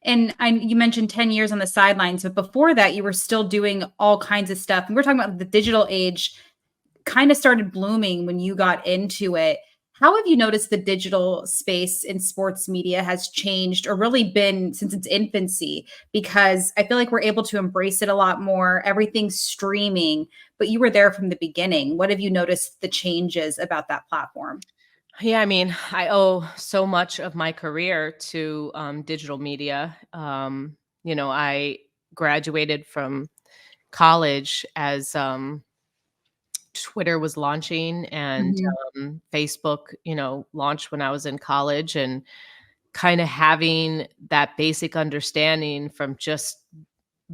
And you mentioned 10 years on the sidelines, but before that, you were still doing all kinds of stuff. And we're talking about the digital age kind of started blooming when you got into it. How have you noticed the digital space in sports media has changed or really been since its infancy? Because I feel like we're able to embrace it a lot more. Everything's streaming, but you were there from the beginning. What have you noticed the changes about that platform? Yeah, I mean, I owe so much of my career to digital media. I graduated from college as Twitter was launching and Mhm. Facebook, launched when I was in college, and kind of having that basic understanding from just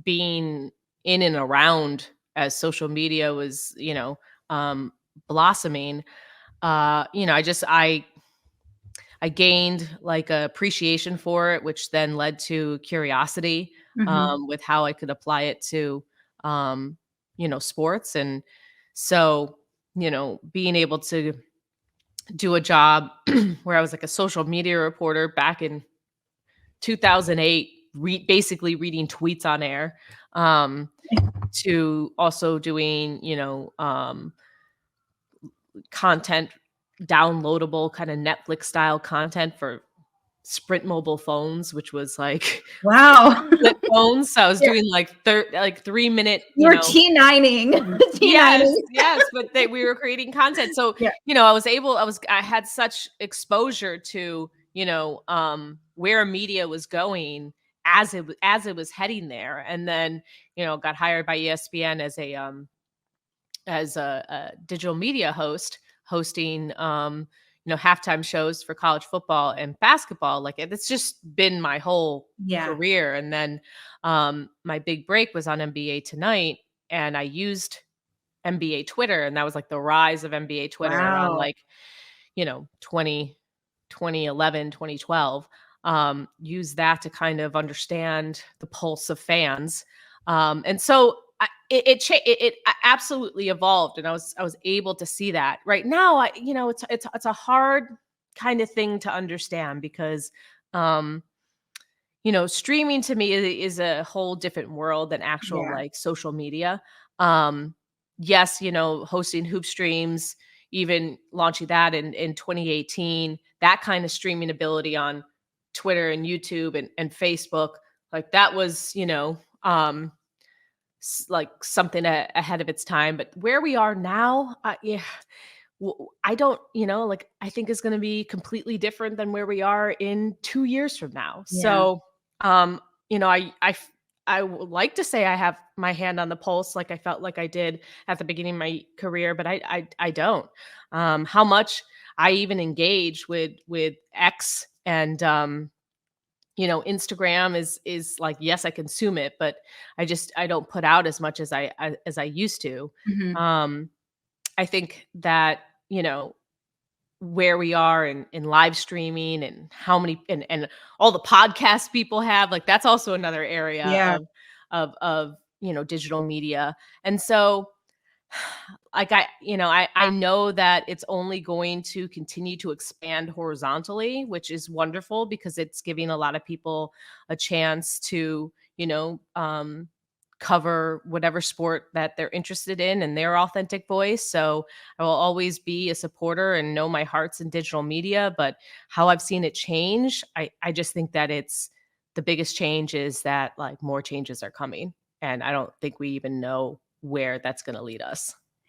being in and around as social media was, um, blossoming. I gained like a appreciation for it, which then led to curiosity Mhm. with how I could apply it to, um, sports. And so, being able to do a job where I was like a social media reporter back in 2008, basically reading tweets on air, um, to also doing, content, downloadable kind of Netflix style content for Sprint mobile phones, which was like Wow. flip phones. So I was You're doing like 3-minute, you were T9ing. yes, T9ing. yes, but we were creating content. So, Yeah. I had such exposure to, where media was going as it was heading there. And then, got hired by ESPN as a digital media host, hosting halftime shows for college football and basketball. Like it's just been my whole Yeah. career. And then my big break was on NBA Tonight, and I used NBA Twitter, and that was like the rise of NBA Twitter around Wow. like 2011, 2012. Use that to kind of understand the pulse of fans. And so it absolutely evolved, and I was able to see that. Right now, it's a hard kind of thing to understand because um streaming to me is a whole different world than actual Yeah. like social media. Um, yes, hosting hoop streams, even launching that in 2018, that kind of streaming ability on Twitter and YouTube and Facebook, like that was, like something ahead of its time. But where we are now, yeah, I don't, like I think is going to be completely different than where we are in 2 years from now. Yeah. So, um, you know, I would like to say I have my hand on the pulse, like I felt like I did at the beginning of my career, but I don't. How much I even engage with X and Instagram is like, yes, I consume it, but I don't put out as much as I used to. Mhm. Um, I think that, where we are in live streaming and how many and all the podcasts people have, like that's also another area Yeah. of digital media. And so like I know that it's only going to continue to expand horizontally, which is wonderful because it's giving a lot of people a chance to, cover whatever sport that they're interested in their authentic voice. So I will always be a supporter and know my heart's in digital media, but how I've seen it change, I just think that it's the biggest change is that like more changes are coming. And I don't think we even know where that's going to lead us.